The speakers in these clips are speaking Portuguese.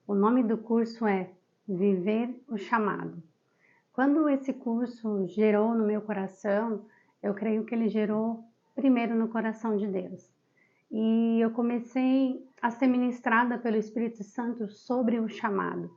O nome do curso é Viver o Chamado. Quando esse curso gerou no meu coração, eu creio que ele gerou primeiro no coração de Deus. E eu comecei a ser ministrada pelo Espírito Santo sobre o chamado.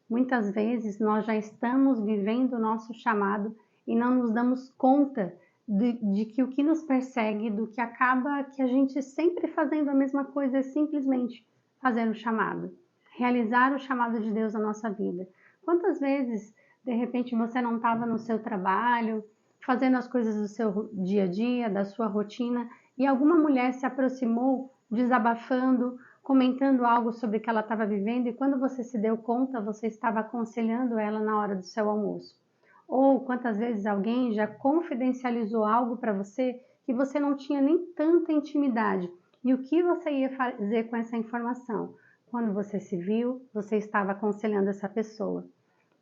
Muitas vezes nós já estamos vivendo o nosso chamado e não nos damos conta de que o que nos persegue, do que acaba que a gente sempre fazendo a mesma coisa, é simplesmente fazer o chamado, realizar o chamado de Deus na nossa vida. Quantas vezes, de repente, você não estava no seu trabalho, fazendo as coisas do seu dia a dia, da sua rotina, e alguma mulher se aproximou, desabafando, comentando algo sobre o que ela estava vivendo, e quando você se deu conta, você estava aconselhando ela na hora do seu almoço. Ou quantas vezes alguém já confidencializou algo para você que você não tinha nem tanta intimidade. E o que você ia fazer com essa informação? Quando você se viu, você estava aconselhando essa pessoa.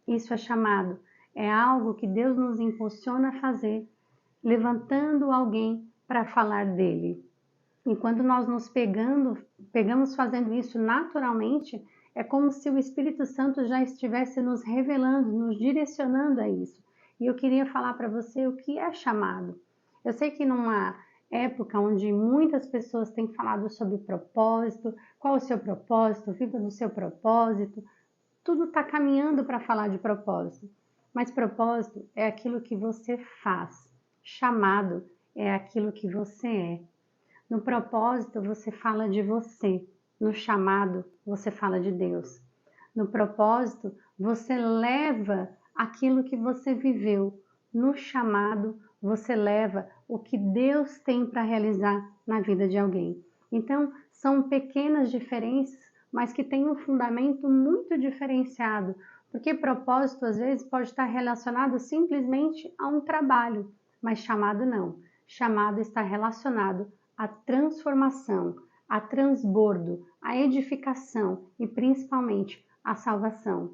Isso é chamado. É algo que Deus nos impulsiona a fazer, levantando alguém para falar dele. E quando nós nos pegamos fazendo isso naturalmente, é como se o Espírito Santo já estivesse nos revelando, nos direcionando a isso. E eu queria falar para você o que é chamado. Eu sei que numa época onde muitas pessoas têm falado sobre propósito, qual o seu propósito, viva do seu propósito, tudo está caminhando para falar de propósito. Mas propósito é aquilo que você faz. Chamado é aquilo que você é. No propósito, você fala de você. No chamado, você fala de Deus. No propósito, você leva aquilo que você viveu. No chamado, você leva o que Deus tem para realizar na vida de alguém. Então, são pequenas diferenças, mas que têm um fundamento muito diferenciado, porque propósito às vezes pode estar relacionado simplesmente a um trabalho, mas chamado não. Chamado está relacionado à transformação, a transbordo, a edificação e principalmente a salvação.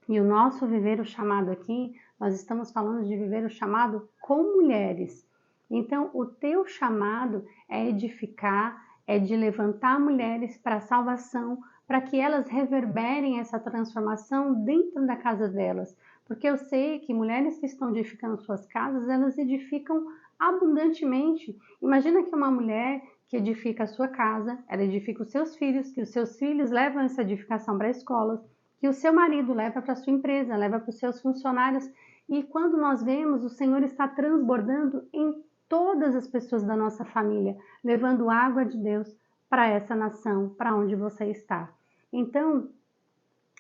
E o nosso viver o chamado aqui, nós estamos falando de viver o chamado com mulheres. Então, o teu chamado é edificar, é de levantar mulheres para a salvação, para que elas reverberem essa transformação dentro da casa delas. Porque eu sei que mulheres que estão edificando suas casas, elas edificam abundantemente. Imagina que uma mulher que edifica a sua casa, ela edifica os seus filhos, que os seus filhos levam essa edificação para escolas, que o seu marido leva para a sua empresa, leva para os seus funcionários. E quando nós vemos, o Senhor está transbordando em todas as pessoas da nossa família, levando água de Deus para essa nação, para onde você está. Então,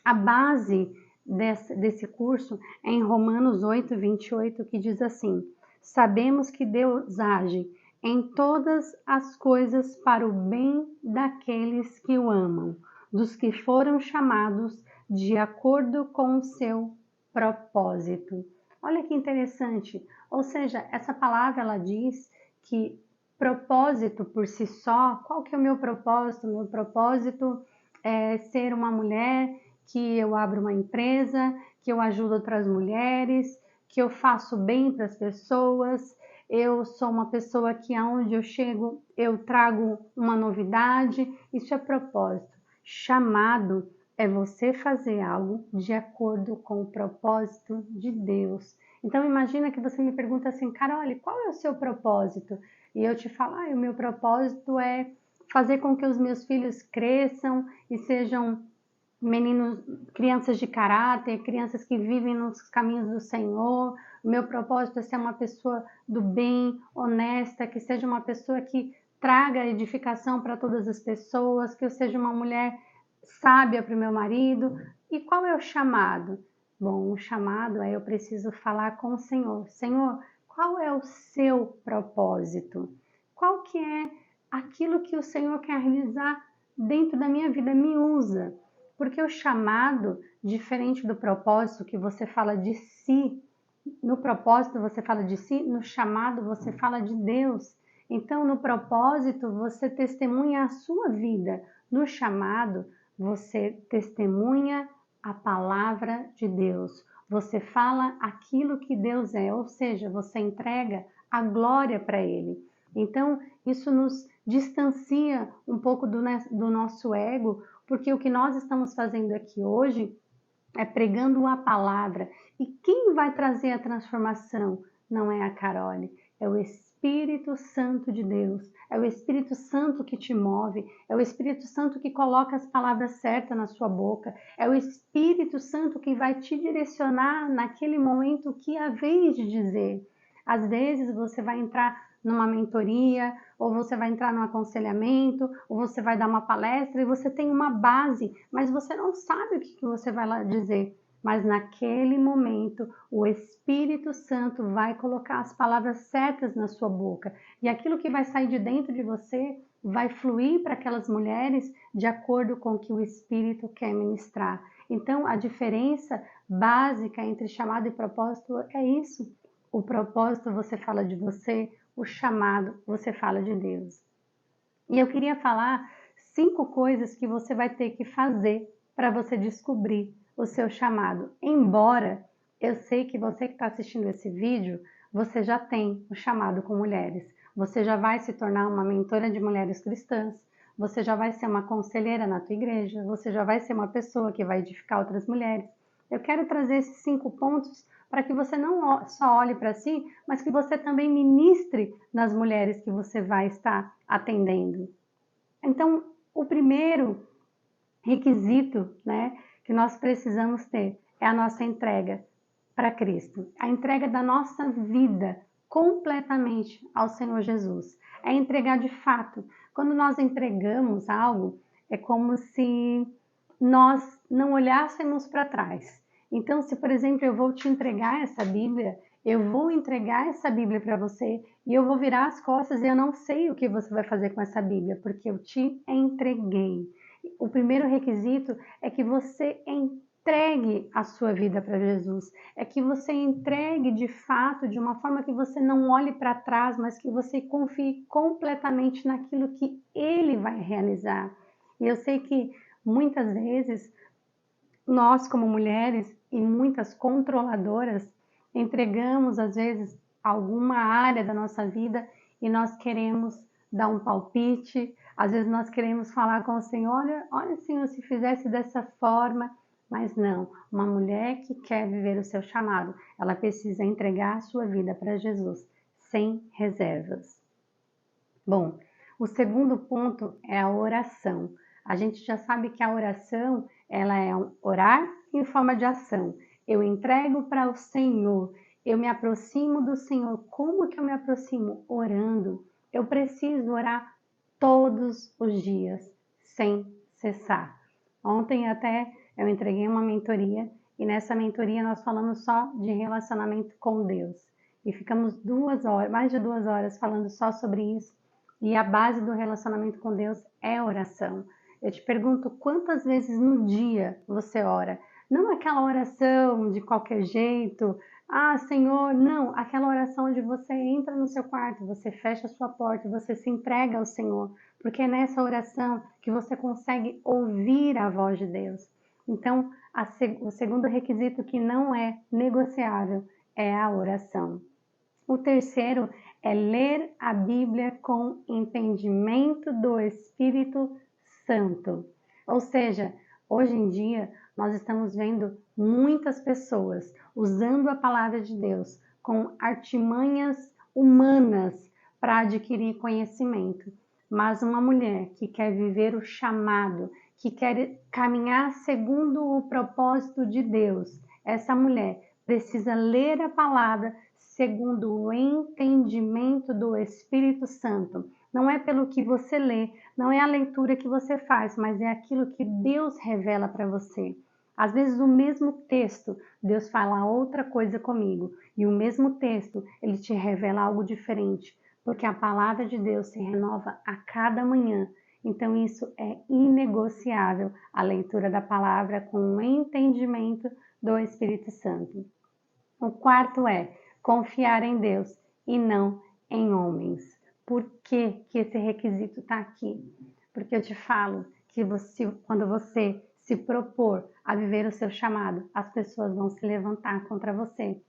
a base desse curso é em Romanos 8, 28, que diz assim: sabemos que Deus age em todas as coisas para o bem daqueles que o amam, dos que foram chamados de acordo com o seu propósito. Olha que interessante, ou seja, essa palavra ela diz que propósito por si só, qual que é o meu propósito? Meu propósito é ser uma mulher que eu abro uma empresa, que eu ajudo outras mulheres, que eu faço bem para as pessoas, eu sou uma pessoa que aonde eu chego eu trago uma novidade, isso é propósito. Chamado é você fazer algo de acordo com o propósito de Deus. Então imagina que você me pergunta assim, Carole, qual é o seu propósito? E eu te falo, o meu propósito é fazer com que os meus filhos cresçam e sejam meninos, crianças de caráter, crianças que vivem nos caminhos do Senhor. O meu propósito é ser uma pessoa do bem, honesta, que seja uma pessoa que traga edificação para todas as pessoas, que eu seja uma mulher sábia para o meu marido. E qual é o chamado? Bom, o chamado é eu preciso falar com o Senhor. Senhor, qual é o seu propósito? Qual que é aquilo que o Senhor quer realizar dentro da minha vida? Me usa. Porque o chamado, diferente do propósito, que você fala de si, no propósito você fala de si, no chamado você fala de Deus. Então, no propósito, você testemunha a sua vida. No chamado, você testemunha a palavra de Deus. Você fala aquilo que Deus é, ou seja, você entrega a glória para Ele. Então, isso nos distancia um pouco do nosso ego, porque o que nós estamos fazendo aqui hoje é pregando a palavra. E quem vai trazer a transformação não é a Carole, é o Espírito Santo de Deus. É o Espírito Santo que te move, é o Espírito Santo que coloca as palavras certas na sua boca, é o Espírito Santo que vai te direcionar naquele momento que é a vez de dizer. Às vezes você vai entrar numa mentoria, ou você vai entrar num aconselhamento, ou você vai dar uma palestra e você tem uma base, mas você não sabe o que você vai lá dizer. Mas naquele momento, o Espírito Santo vai colocar as palavras certas na sua boca. E aquilo que vai sair de dentro de você vai fluir para aquelas mulheres de acordo com o que o Espírito quer ministrar. Então, a diferença básica entre chamado e propósito é isso. O propósito você fala de você, o chamado você fala de Deus. E eu queria falar 5 coisas que você vai ter que fazer para você descobrir o seu chamado. Embora eu sei que você que está assistindo esse vídeo, você já tem o chamado com mulheres. Você já vai se tornar uma mentora de mulheres cristãs, você já vai ser uma conselheira na tua igreja, você já vai ser uma pessoa que vai edificar outras mulheres. Eu quero trazer esses 5 pontos para que você não só olhe para si, mas que você também ministre nas mulheres que você vai estar atendendo. Então, o primeiro requisito, né, que nós precisamos ter é a nossa entrega para Cristo, a entrega da nossa vida completamente ao Senhor Jesus. É entregar de fato. Quando nós entregamos algo, é como se nós não olhássemos para trás. Então, se por exemplo eu vou te entregar essa Bíblia, eu vou entregar essa Bíblia para você e eu vou virar as costas e eu não sei o que você vai fazer com essa Bíblia, porque eu te entreguei. O primeiro requisito é que você entregue a sua vida para Jesus, é que você entregue de fato de uma forma que você não olhe para trás, mas que você confie completamente naquilo que Ele vai realizar. E eu sei que muitas vezes nós como mulheres e muitas controladoras entregamos às vezes alguma área da nossa vida e nós queremos dar um palpite, às vezes nós queremos falar com o Senhor, olha Senhor, se fizesse dessa forma, mas não, uma mulher que quer viver o seu chamado, ela precisa entregar a sua vida para Jesus, sem reservas. Bom, o segundo ponto é a oração. A gente já sabe que a oração, ela é orar em forma de ação. Eu entrego para o Senhor, eu me aproximo do Senhor. Como que eu me aproximo? Orando. Eu preciso orar todos os dias, sem cessar. Ontem até eu entreguei uma mentoria e nessa mentoria nós falamos só de relacionamento com Deus. E ficamos 2 horas, mais de 2 horas falando só sobre isso. E a base do relacionamento com Deus é a oração. Eu te pergunto quantas vezes no dia você ora? Não aquela oração de qualquer jeito, ah, Senhor, não, aquela oração onde você entra no seu quarto, você fecha a sua porta, você se entrega ao Senhor, porque é nessa oração que você consegue ouvir a voz de Deus. Então, o segundo requisito que não é negociável é a oração. O terceiro é ler a Bíblia com entendimento do Espírito Santo. Ou seja, hoje em dia nós estamos vendo muitas pessoas usando a palavra de Deus com artimanhas humanas para adquirir conhecimento. Mas uma mulher que quer viver o chamado, que quer caminhar segundo o propósito de Deus, essa mulher precisa ler a palavra segundo o entendimento do Espírito Santo. Não é pelo que você lê, não é a leitura que você faz, mas é aquilo que Deus revela para você. Às vezes o mesmo texto, Deus fala outra coisa comigo, e o mesmo texto, ele te revela algo diferente, porque a palavra de Deus se renova a cada manhã. Então isso é inegociável, a leitura da palavra com o entendimento do Espírito Santo. O quarto é confiar em Deus e não em homens. Por que esse requisito está aqui? Porque eu te falo que quando você se propor a viver o seu chamado, as pessoas vão se levantar contra você.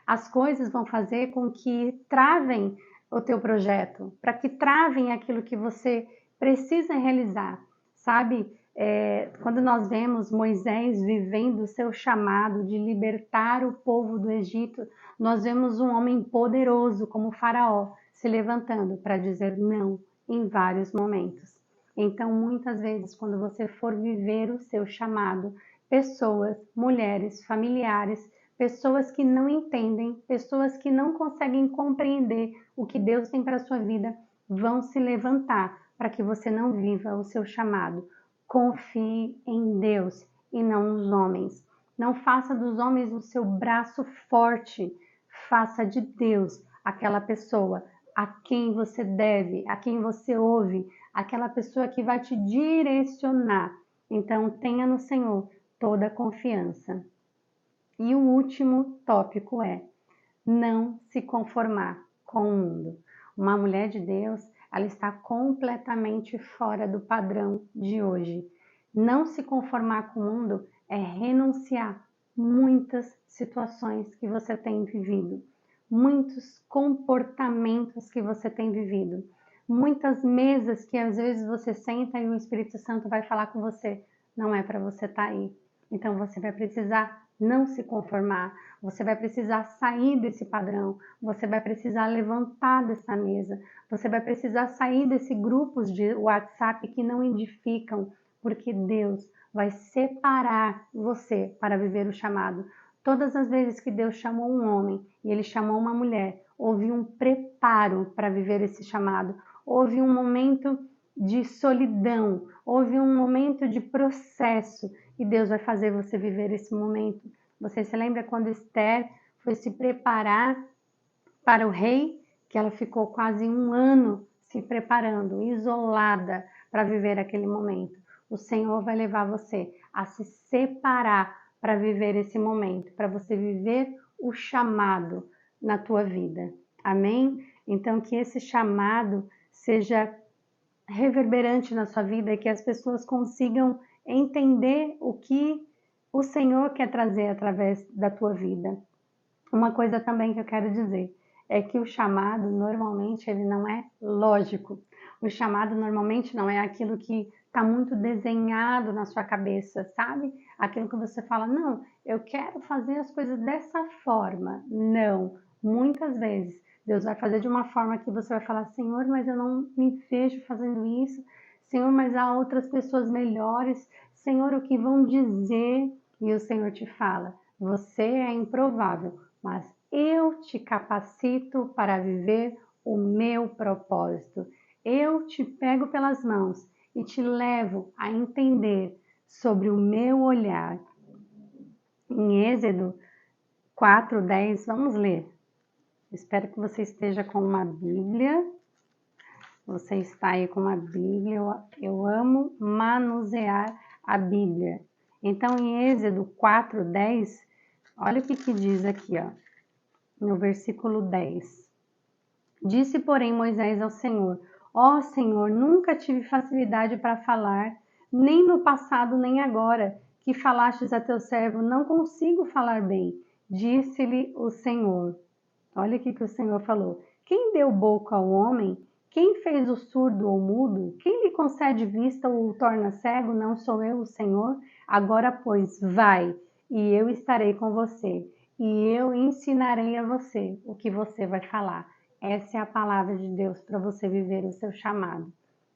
As coisas vão fazer com que travem o teu projeto, para que travem aquilo que você precisa realizar, sabe? Quando nós vemos Moisés vivendo o seu chamado de libertar o povo do Egito, nós vemos um homem poderoso como Faraó se levantando para dizer não em vários momentos. Então, muitas vezes, quando você for viver o seu chamado, pessoas, mulheres, familiares, pessoas que não entendem, pessoas que não conseguem compreender o que Deus tem para a sua vida, vão se levantar para que você não viva o seu chamado. Confie em Deus e não nos homens. Não faça dos homens o seu braço forte. Faça de Deus aquela pessoa a quem você deve, a quem você ouve, aquela pessoa que vai te direcionar. Então, tenha no Senhor toda a confiança. E o último tópico é não se conformar com o mundo. Uma mulher de Deus, ela está completamente fora do padrão de hoje. Não se conformar com o mundo é renunciar muitas situações que você tem vivido, muitos comportamentos que você tem vivido, muitas mesas que às vezes você senta e o Espírito Santo vai falar com você, não é para você estar aí. Então você vai precisar não se conformar, você vai precisar sair desse padrão, você vai precisar levantar dessa mesa, você vai precisar sair desses grupos de WhatsApp que não edificam, porque Deus vai separar você para viver o chamado. Todas as vezes que Deus chamou um homem e Ele chamou uma mulher, houve um preparo para viver esse chamado, houve um momento de solidão, houve um momento de processo, e Deus vai fazer você viver esse momento. Você se lembra quando Esther foi se preparar para o rei, que ela ficou quase 1 ano se preparando, isolada para viver aquele momento. O Senhor vai levar você a se separar para viver esse momento, para você viver o chamado na tua vida. Amém? Então que esse chamado seja reverberante na sua vida e que as pessoas consigam entender o que o Senhor quer trazer através da tua vida. Uma coisa também que eu quero dizer é que o chamado normalmente ele não é lógico. O chamado normalmente não é aquilo que está muito desenhado na sua cabeça, sabe? Aquilo que você fala, não, eu quero fazer as coisas dessa forma. Não, muitas vezes Deus vai fazer de uma forma que você vai falar, Senhor, mas eu não me vejo fazendo isso. Senhor, mas há outras pessoas melhores. Senhor, o que vão dizer? E o Senhor te fala, você é improvável, mas eu te capacito para viver o meu propósito. Eu te pego pelas mãos e te levo a entender sobre o meu olhar. Em Êxodo 4:10, vamos ler. Espero que você esteja com uma Bíblia. Você está aí com uma Bíblia. Eu amo manusear a Bíblia. Então, em Êxodo 4:10, olha o que diz aqui, ó, no versículo 10. Disse, porém, Moisés ao Senhor, ó Senhor, nunca tive facilidade para falar, nem no passado, nem agora, que falastes a teu servo, não consigo falar bem. Disse-lhe o Senhor. Olha o que o Senhor falou. Quem deu boca ao homem? Quem fez o surdo ou mudo? Quem lhe concede vista ou o torna cego? Não sou eu, o Senhor? Agora, pois, vai, e eu estarei com você, e eu ensinarei a você o que você vai falar. Essa é a palavra de Deus para você viver o seu chamado.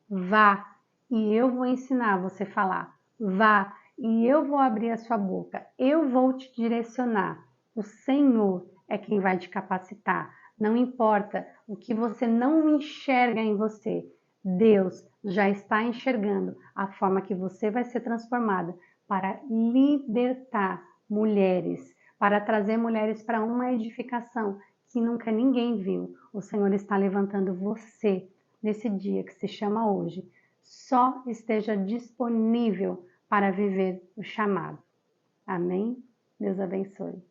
Vá, e eu vou ensinar você a falar. Vá, e eu vou abrir a sua boca. Eu vou te direcionar. O Senhor é quem vai te capacitar. Não importa o que você não enxerga em você, Deus já está enxergando a forma que você vai ser transformada para libertar mulheres, para trazer mulheres para uma edificação que nunca ninguém viu. O Senhor está levantando você nesse dia que se chama hoje. Só esteja disponível para viver o chamado. Amém? Deus abençoe.